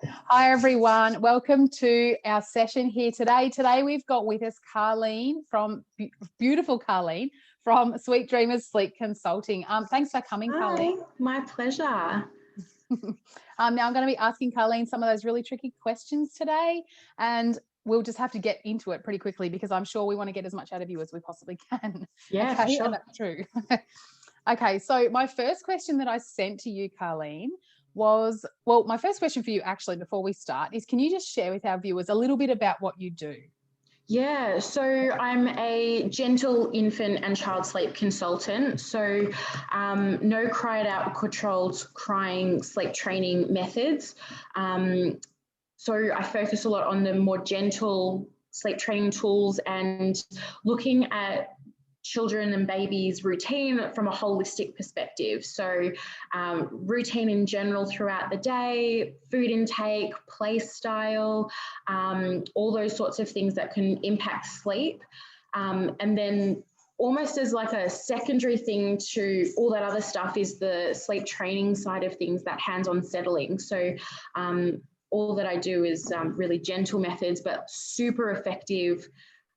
Hi everyone, welcome to our session here today. Today we've got with us Carlene beautiful Carlene from Sweet Dreamers Sleep Consulting. Thanks for coming, Carlene. Hi, my pleasure. Now I'm going to be asking Carlene some of those really tricky questions today, and we'll just have to get into it pretty quickly because I'm sure we want to get as much out of you as we possibly can. Yeah, okay, for sure. and that's true. Okay, so my first question that I sent to you, Carlene, was, well, my first question for you actually before we start is, can you just share with our viewers a little bit about what you do? Yeah, so I'm a gentle infant and child sleep consultant. So no cried out, controlled crying sleep training methods. So I focus a lot on the more gentle sleep training tools and looking at children and babies' routine from a holistic perspective. So routine in general throughout the day, food intake, play style, all those sorts of things that can impact sleep. And then almost as like a secondary thing to all that other stuff is the sleep training side of things, that hands-on settling. So all that I do is really gentle methods, but super effective.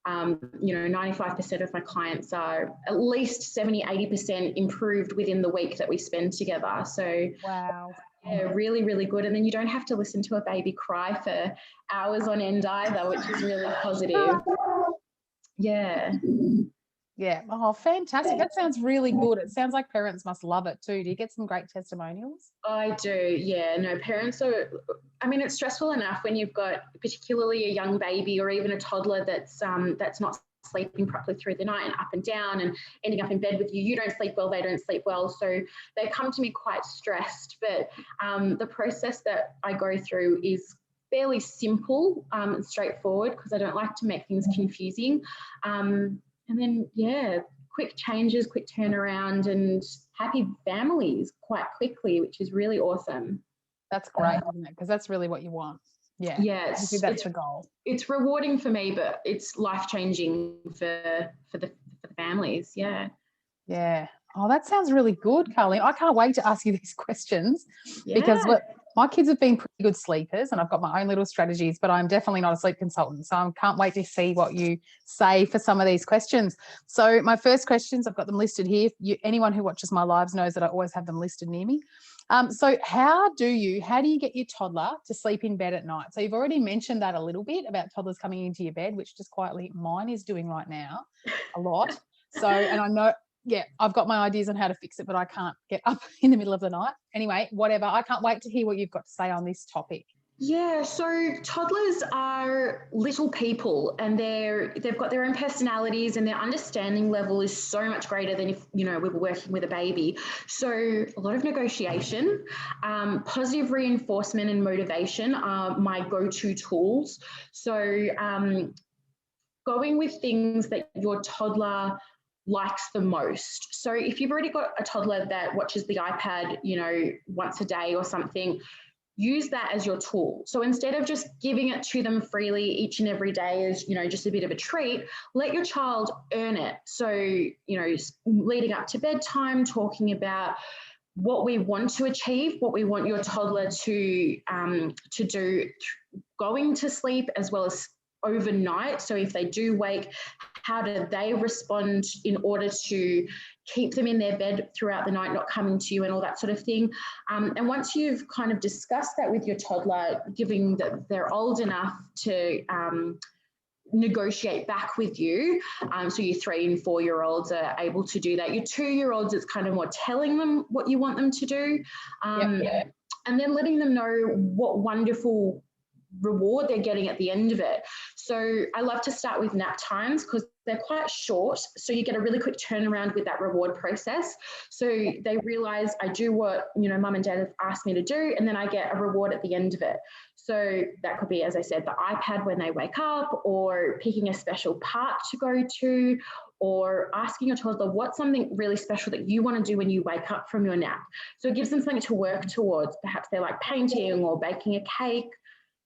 95% of my clients are at least 70, 80% improved within the week that we spend together. So wow. Yeah, really, really good. And then you don't have to listen to a baby cry for hours on end either, which is really positive. Yeah. Yeah. Oh, fantastic. That sounds really good. It sounds like parents must love it too. Do you get some great testimonials? I do. Yeah. No, parents are, it's stressful enough when you've got particularly a young baby or even a toddler that's not sleeping properly through the night and up and down and ending up in bed with you. You don't sleep well, they don't sleep well. So they come to me quite stressed. But the process that I go through is fairly simple and straightforward because I don't like to make things confusing. And then, yeah, quick changes, quick turnaround, and happy families quite quickly, which is really awesome. That's great, isn't it? Because that's really what you want. Yeah. Yeah, that's the goal. It's rewarding for me, but it's life-changing for the families. Yeah. Yeah. Oh, that sounds really good, Carlene. I can't wait to ask you these questions because look, my kids have been pretty good sleepers and I've got my own little strategies, but I'm definitely not a sleep consultant. So I can't wait to see what you say for some of these questions. So my first questions, I've got them listed here. Anyone who watches my lives knows that I always have them listed near me. So how do you get your toddler to sleep in bed at night? So you've already mentioned that a little bit about toddlers coming into your bed, which just quietly mine is doing right now a lot. So, and I know, yeah, I've got my ideas on how to fix it, but I can't get up in the middle of the night. Anyway, whatever. I can't wait to hear what you've got to say on this topic. Yeah, so toddlers are little people and they've got their own personalities and their understanding level is so much greater than if, we were working with a baby. So a lot of negotiation, positive reinforcement and motivation are my go-to tools. So going with things that your toddler likes the most. So if you've already got a toddler that watches the iPad, once a day or something, use that as your tool. So instead of just giving it to them freely each and every day as, just a bit of a treat, let your child earn it. So, leading up to bedtime, talking about what we want to achieve, what we want your toddler to do going to sleep as well as overnight. So if they do wake, how do they respond in order to keep them in their bed throughout the night, not coming to you and all that sort of thing. And once you've kind of discussed that with your toddler, given that they're old enough to negotiate back with you, so your 3 and 4 year olds are able to do that. Your 2-year-olds, it's kind of more telling them what you want them to do, and then letting them know what wonderful reward they're getting at the end of it. So I love to start with nap times because they're quite short. So you get a really quick turnaround with that reward process. So they realize I do what, mum and dad have asked me to do, and then I get a reward at the end of it. So that could be, as I said, the iPad when they wake up, or picking a special park to go to, or asking your toddler what's something really special that you want to do when you wake up from your nap. So it gives them something to work towards. Perhaps they like painting or baking a cake,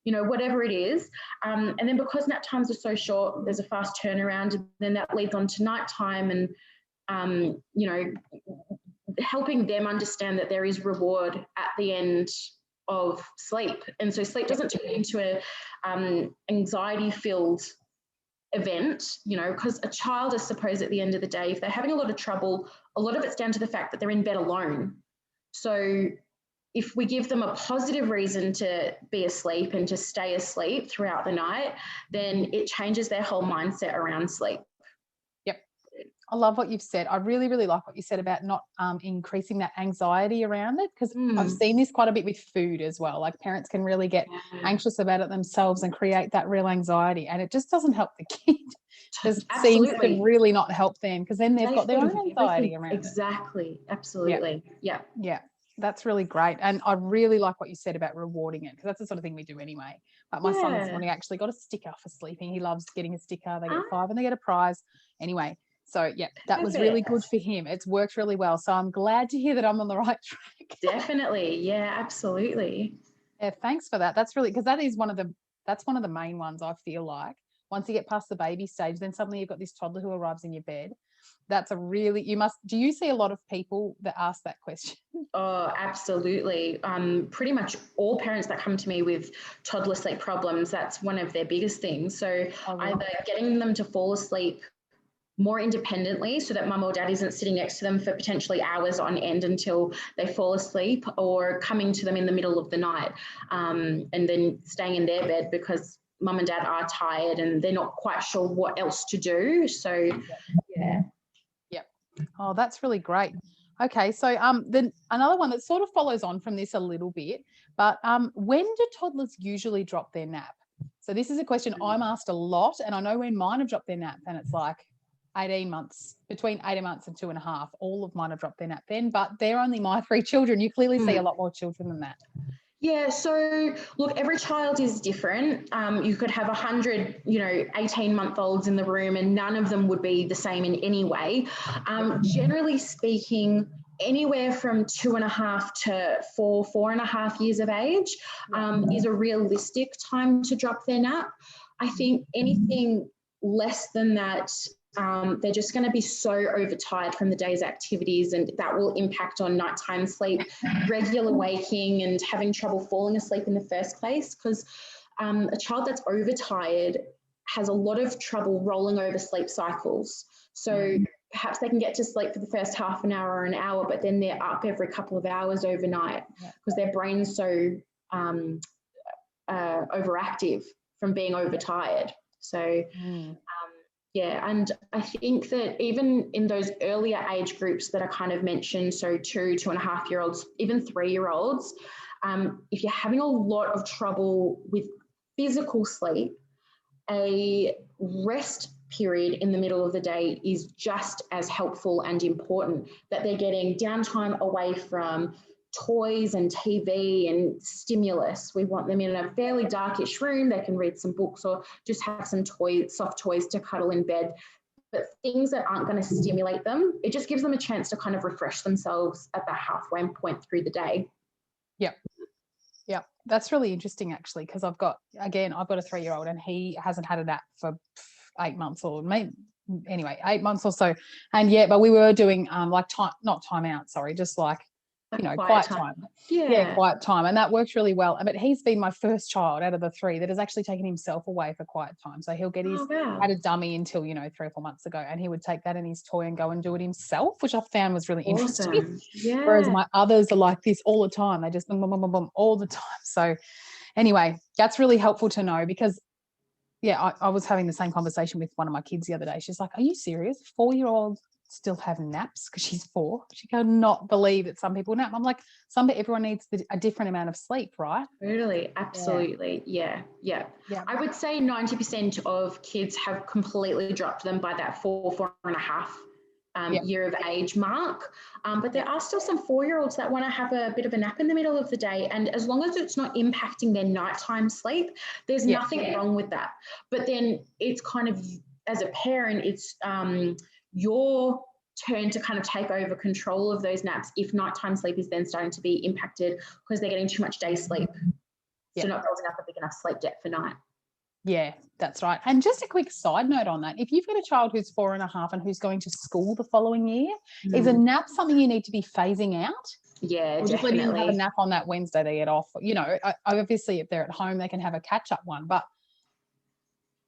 whatever it is. And then because nap times are so short, there's a fast turnaround, and then that leads on to nighttime and, helping them understand that there is reward at the end of sleep. And so sleep doesn't turn into a anxiety-filled event, you know, because a child, I suppose, at the end of the day, if they're having a lot of trouble, a lot of it's down to the fact that they're in bed alone. So if we give them a positive reason to be asleep and to stay asleep throughout the night, then it changes their whole mindset around sleep. Yep. I love what you've said. I really, really like what you said about not increasing that anxiety around it, because I've seen this quite a bit with food as well. Like parents can really get anxious about it themselves and create that real anxiety, and it just doesn't help the kid. Just seems to really not help them, because then they've got their own anxiety around it. Exactly. Absolutely. Yeah. Yeah. That's really great. And I really like what you said about rewarding it, because that's the sort of thing we do anyway. But my son this morning actually got a sticker for sleeping. He loves getting a sticker. They get 5 and they get a prize. Anyway, so yeah, that was really good for him. It's worked really well. So I'm glad to hear that I'm on the right track. Definitely. Yeah, absolutely. Yeah, thanks for that. That's really, because that's one of the main ones, I feel like. Once you get past the baby stage, then suddenly you've got this toddler who arrives in your bed. That's do you see a lot of people that ask that question? Oh, absolutely. Pretty much all parents that come to me with toddler sleep problems, that's one of their biggest things. So either getting them to fall asleep more independently so that mum or dad isn't sitting next to them for potentially hours on end until they fall asleep, or coming to them in the middle of the night and then staying in their bed because mum and dad are tired and they're not quite sure what else to do. So, yeah. Yep. Oh, that's really great. Okay, so then another one that sort of follows on from this a little bit, but when do toddlers usually drop their nap? So this is a question I'm asked a lot, and I know when mine have dropped their nap, and it's like 18 months, between 18 months and 2.5. All of mine have dropped their nap then, but they're only my 3 children. You clearly see a lot more children than that. Yeah, so look, every child is different. You could have 100, 18-month-olds in the room and none of them would be the same in any way. Generally speaking, anywhere from 2.5 to 4.5 years of age is a realistic time to drop their nap. I think anything less than that, they're just going to be so overtired from the day's activities, and that will impact on nighttime sleep, regular waking, and having trouble falling asleep in the first place, because a child that's overtired has a lot of trouble rolling over sleep cycles. So perhaps they can get to sleep for the first half an hour or an hour, but then they're up every couple of hours overnight because their brain's so overactive from being overtired. So yeah, and I think that even in those earlier age groups that are kind of mentioned, so 2.5-year-olds, even 3-year-olds, if you're having a lot of trouble with physical sleep, a rest period in the middle of the day is just as helpful and important, that they're getting downtime away from toys and TV and stimulus. We want them in a fairly darkish room. They can read some books or just have some soft toys to cuddle in bed. But things that aren't going to stimulate them, it just gives them a chance to kind of refresh themselves at the halfway point through the day. Yeah, that's really interesting actually, because I've got a 3-year-old and he hasn't had a nap for 8 months or maybe anyway 8 months or so, and but we were doing like time out, just like quiet time. Quiet time, and that works really well. But he's been my first child out of the 3 that has actually taken himself away for quiet time. So he'll get had a dummy until 3 or 4 months ago, and he would take that and his toy and go and do it himself, which I found was really interesting. Whereas my others are like this all the time. They just boom, boom, boom, boom, boom all the time. So anyway, that's really helpful to know, because I was having the same conversation with one of my kids the other day. She's like, "Are you serious? 4-year-old still have naps?" Because she's 4. She cannot believe that some people nap. I'm like, everyone needs a different amount of sleep, right? Totally, absolutely. Yeah. I would say 90% of kids have completely dropped them by that 4.5 year of age mark. But there are still some 4-year-olds that want to have a bit of a nap in the middle of the day. And as long as it's not impacting their nighttime sleep, there's nothing wrong with that. But then it's kind of, as a parent, it's your turn to kind of take over control of those naps if nighttime sleep is then starting to be impacted because they're getting too much day sleep. So not building up a big enough sleep debt for night. Yeah, that's right. And just a quick side note on that. If you've got a child who's 4.5 and who's going to school the following year, is a nap something you need to be phasing out? Yeah, Or just letting them have a definitely. nap on that Wednesday they get off? You know, obviously if they're at home, they can have a catch-up one, but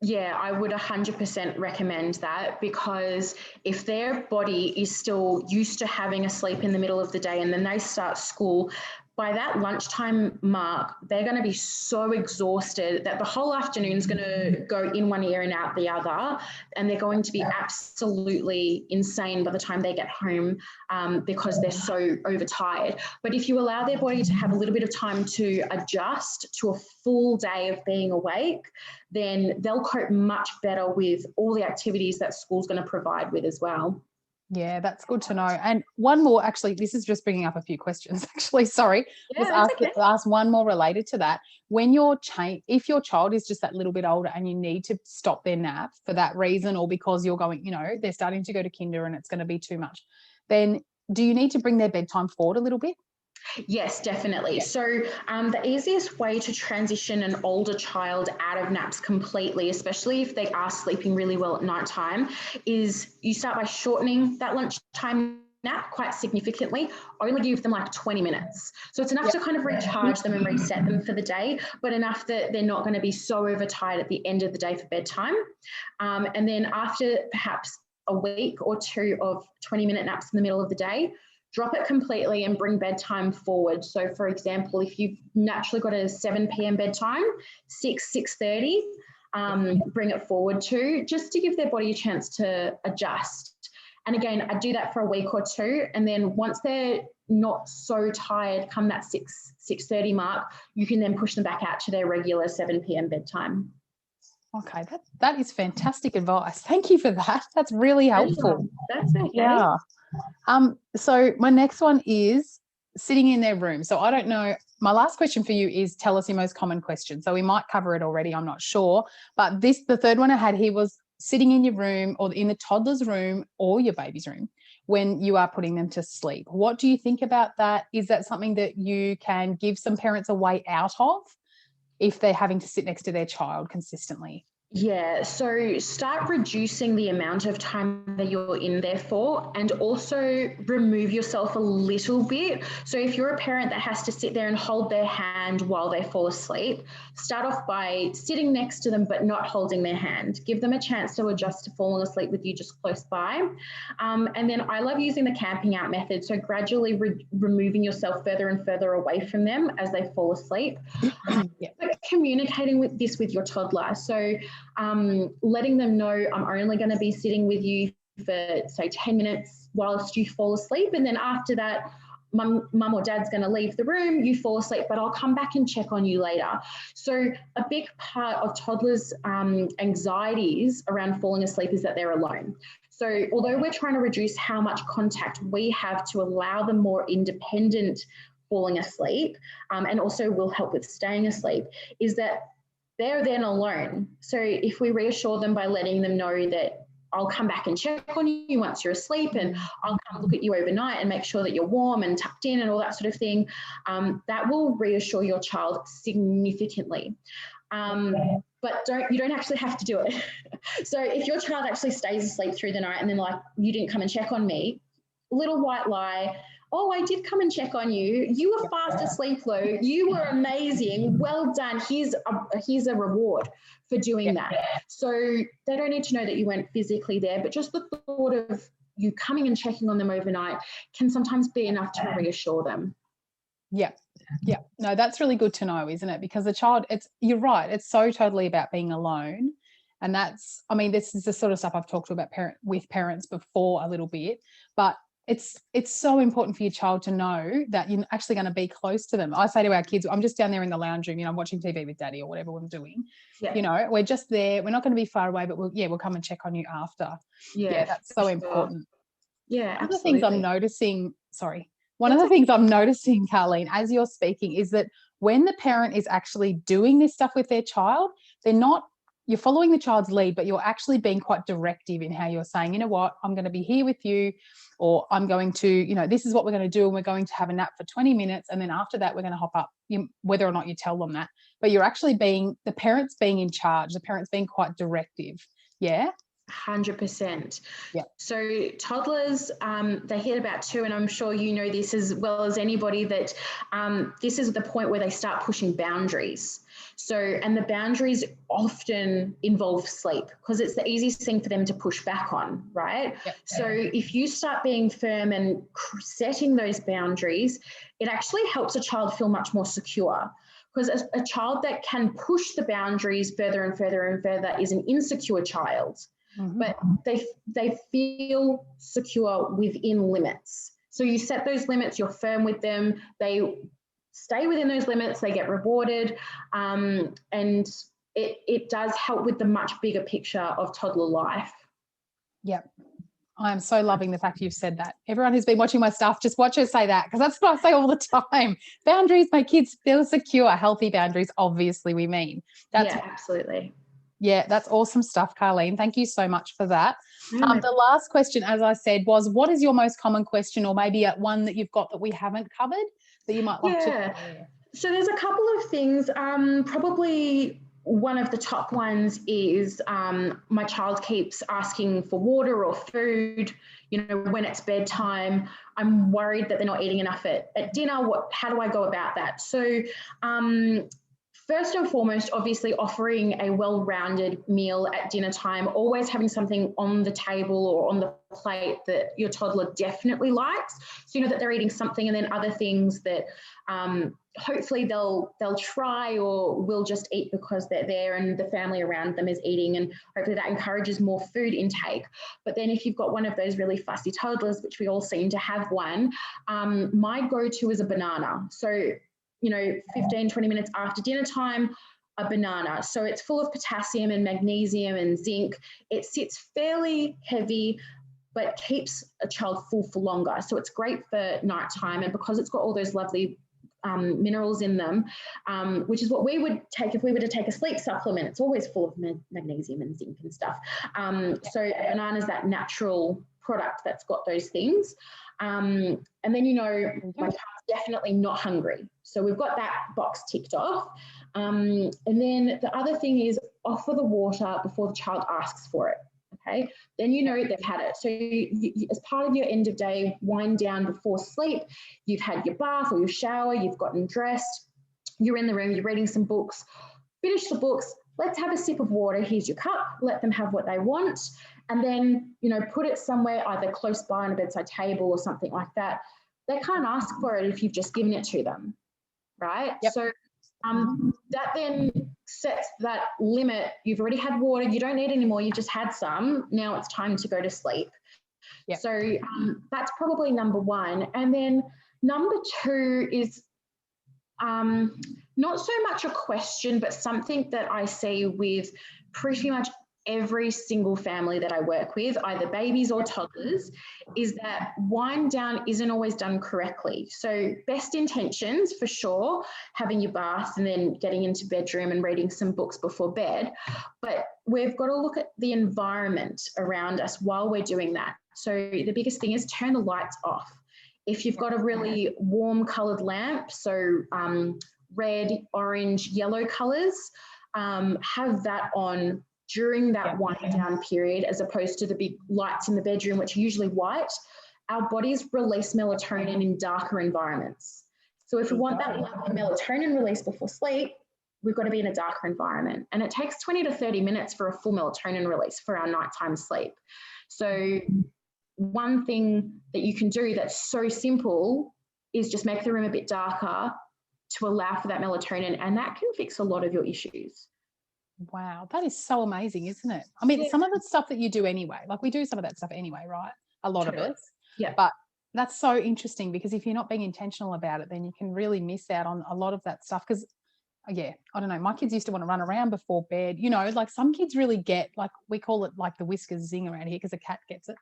Yeah, I would 100% recommend that, because if their body is still used to having a sleep in the middle of the day and then they start school, by that lunchtime mark, they're going to be so exhausted that the whole afternoon is going to go in one ear and out the other. And they're going to be absolutely insane by the time they get home, because they're so overtired. But if you allow their body to have a little bit of time to adjust to a full day of being awake, then they'll cope much better with all the activities that school's going to provide with as well. yeah, that's good to know. And one more, actually, this is just bringing up a few questions. Actually, sorry, Yeah, that's okay. ask one more related to that. When if your child is just that little bit older and you need to stop their nap for that reason, or because you're going, you know, they're starting to go to kinder and it's going to be too much, then do you need to bring their bedtime forward a little bit? Yes, definitely. So the easiest way to transition an older child out of naps completely, especially if they are sleeping really well at night time, is you start by shortening that lunchtime nap quite significantly. Only give them like 20 minutes. So it's enough to kind of recharge them and reset them for the day, but enough that they're not going to be so overtired at the end of the day for bedtime. And then after perhaps a week or two of 20-minute naps in the middle of the day, drop it completely and bring bedtime forward. So for example, if you've naturally got a 7 p.m. bedtime, 6:30, bring it forward to, just to give their body a chance to adjust. And again, I do that for a week or two. And then once they're not so tired come that 6:30 mark, you can then push them back out to their regular 7 p.m. bedtime. Okay, that is fantastic advice. Thank you for that. That's really helpful. That's okay. Yeah. So my next one is sitting in their room. So I don't know. My last question for you is, tell us your most common question. So we might cover it already, I'm not sure. But the third one I had here was sitting in your room or in the toddler's room or your baby's room when you are putting them to sleep. What do you think about that? Is that something that you can give some parents a way out of if they're having to sit next to their child consistently? Yeah, so start reducing the amount of time that you're in there for, and also remove yourself a little bit. So if you're a parent that has to sit there and hold their hand while they fall asleep, start off by sitting next to them but not holding their hand. Give them a chance to adjust to falling asleep with you just close by. And then I love using the camping out method, so gradually removing yourself further and further away from them as they fall asleep. Yeah. But communicating with your toddler. So letting them know, I'm only going to be sitting with you for, say, 10 minutes whilst you fall asleep. And then after that, mum or dad's going to leave the room, you fall asleep, but I'll come back and check on you later. So a big part of toddlers' anxieties around falling asleep is that they're alone. So although we're trying to reduce how much contact we have to allow them more independent falling asleep, and also will help with staying asleep, is that they're then alone. So if we reassure them by letting them know that I'll come back and check on you once you're asleep, and I'll come look at you overnight and make sure that you're warm and tucked in and all that sort of thing, that will reassure your child significantly. But you don't actually have to do it. So if your child actually stays asleep through the night and then like, you didn't come and check on me, little white lie, oh, I did come and check on you. You were fast asleep, Lou. You were amazing. Well done. Here's a reward for doing that. So they don't need to know that you weren't physically there, but just the thought of you coming and checking on them overnight can sometimes be enough to reassure them. Yeah. Yeah. No, that's really good to know, isn't it? Because the child, you're right. It's so totally about being alone. And this is the sort of stuff I've talked about with parents before a little bit, but it's so important for your child to know that you're actually going to be close to them. I say to our kids, I'm just down there in the lounge room, I'm watching TV with daddy or whatever I'm doing. Yeah. We're just there. We're not going to be far away, but we'll come and check on you after. Yeah, that's so important. Yeah, One of the things I'm noticing, Carlene, as you're speaking, is that when the parent is actually doing this stuff with their child, you're following the child's lead, but you're actually being quite directive in how you're saying, you know what, I'm going to be here with you. or I'm going to, you know, this is what we're going to do, and we're going to have a nap for 20 minutes, and then after that we're going to hop up, whether or not you tell them that. But you're actually being, the parents being in charge, the parents being quite directive. Yeah. 100%. Yeah. So toddlers, they hit about 2, and I'm sure you know this as well as anybody, that this is the point where they start pushing boundaries. So, and the boundaries often involve sleep, because it's the easiest thing for them to push back on, right? Yep. So if you start being firm and setting those boundaries, it actually helps a child feel much more secure. Because a child that can push the boundaries further and further and further is an insecure child. Mm-hmm. But they feel secure within limits. So you set those limits, you're firm with them, they stay within those limits, they get rewarded, and it does help with the much bigger picture of toddler life. Yep. I am so loving the fact you've said that. Everyone who's been watching my stuff, just watch her say that, because that's what I say all the time. Boundaries make kids feel secure. Healthy boundaries, obviously, we mean. Yeah, absolutely. Yeah, that's awesome stuff, Carlene. Thank you so much for that. The last question, as I said, was, what is your most common question, or maybe one that you've got that we haven't covered that you might like to share? So there's a couple of things. Probably one of the top ones is my child keeps asking for water or food, you know, when it's bedtime. I'm worried that they're not eating enough at dinner. How do I go about that? So first and foremost, obviously offering a well-rounded meal at dinner time, always having something on the table or on the plate that your toddler definitely likes, so you know that they're eating something, and then other things that hopefully they'll try or will just eat because they're there and the family around them is eating, and hopefully that encourages more food intake. But then if you've got one of those really fussy toddlers, which we all seem to have one, my go-to is a banana. So, you know, 15, 20 minutes after dinner time, a banana. So it's full of potassium and magnesium and zinc. It sits fairly heavy, but keeps a child full for longer. So it's great for nighttime. And because it's got all those lovely minerals in them, which is what we would take if we were to take a sleep supplement. It's always full of magnesium and zinc and stuff. So a banana is that natural product that's got those things. And then, you know, my child's definitely not hungry. So we've got that box ticked off. And then the other thing is offer the water before the child asks for it. Okay, then you know they've had it. So you, as part of your end of day wind down before sleep, you've had your bath or your shower, you've gotten dressed, you're in the room, you're reading some books, finish the books, let's have a sip of water, here's your cup, let them have what they want, and then, you know, put it somewhere either close by on a bedside table or something like that. They can't ask for it if you've just given it to them, right? Yep. So that then sets that limit. You've already had water, you don't need any more, you just had some, now it's time to go to sleep. Yep. So that's probably number one. And then number two is not so much a question, but something that I see with pretty much every single family that I work with, either babies or toddlers, is that wind down isn't always done correctly. So best intentions for sure, having your bath and then getting into bedroom and reading some books before bed. But we've got to look at the environment around us while we're doing that. So the biggest thing is turn the lights off. If you've got a really warm coloured lamp, so red, orange, yellow colours, have that on during that wind down period, as opposed to the big lights in the bedroom, which are usually white. Our bodies release melatonin in darker environments. So if we want that melatonin release before sleep, we've got to be in a darker environment. And it takes 20 to 30 minutes for a full melatonin release for our nighttime sleep. So one thing that you can do that's so simple is just make the room a bit darker to allow for that melatonin, and that can fix a lot of your issues. Wow, that is so amazing, isn't it? I mean, some of the stuff that you do anyway, like we do some of that stuff anyway, right? A lot of us. Yeah. But that's so interesting, because if you're not being intentional about it, then you can really miss out on a lot of that stuff. Because, yeah, I don't know, my kids used to want to run around before bed. You know, like some kids really get, like we call it like the whiskers zing around here, because a cat gets it.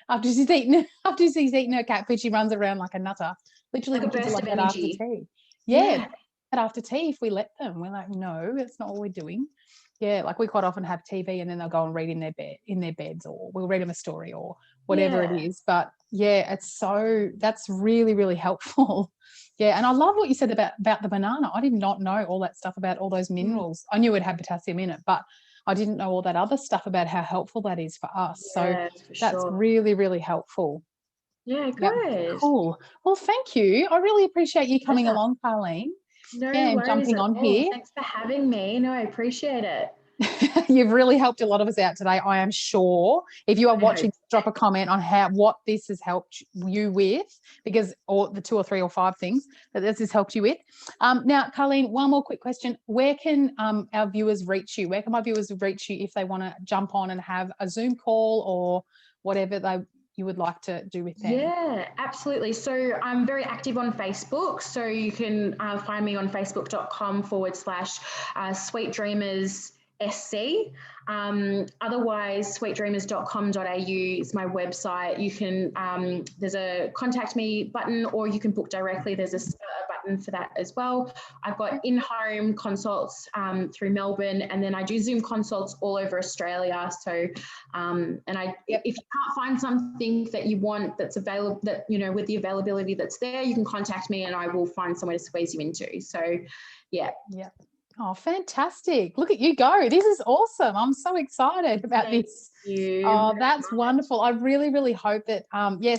after she's eaten her cat food, she runs around like a nutter. Literally, like the kids are like that after tea. Yeah. After tea, if we let them, we're like, no, that's not what we're doing. Yeah, like we quite often have TV and then they'll go and read in their beds, or we'll read them a story or whatever it is. But Yeah, that's really, really helpful. Yeah, and I love what you said about the banana. I did not know all that stuff about all those minerals. I knew it had potassium in it, but I didn't know all that other stuff about how helpful that is for us. So Yeah, for that's sure. really, really helpful. Yeah, Yep. good. Cool. Well, thank you. I really appreciate you coming Pleasure. along, Carlene. No Yeah, and worries jumping at on all. here. Thanks for having me. No, I appreciate it. You've really helped a lot of us out today, I am sure. If you are I watching, hope. drop a comment on what this has helped you with, because, or the 2 or 3 or 5 things that this has helped you with. Now, Carlene, one more quick question. Where can our viewers reach you? Where can my viewers reach you if they want to jump on and have a Zoom call or whatever you would like to do with them? Yeah, absolutely. So I'm very active on Facebook. So you can find me on facebook.com/Sweet Dreamers SC. Otherwise, sweetdreamers.com.au is my website. You can, there's a contact me button, or you can book directly. There's a button for that as well. I've got in-home consults through Melbourne, and then I do Zoom consults all over Australia. So, if you can't find something that you want that's available, that, you know, with the availability that's there, you can contact me and I will find somewhere to squeeze you into. So, yeah. Yeah. Oh, fantastic. Look at you go. This is awesome. I'm so excited about this. You Oh, that's wonderful. I really, really hope that,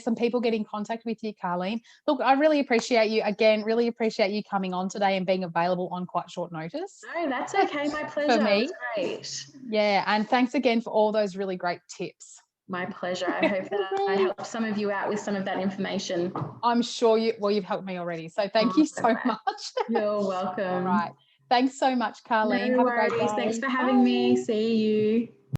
some people get in contact with you, Carlene. Look, I really appreciate you. Again, really appreciate you coming on today and being available on quite short notice. No, that's okay. My pleasure. For me. It was great. Yeah, and thanks again for all those really great tips. My pleasure. I hope that I helped some of you out with some of that information. I'm sure you've helped me already. So thank you so much. You're welcome. All right. Thanks so much, Carlene. No Have worries. a great day. Thanks for having me. See you.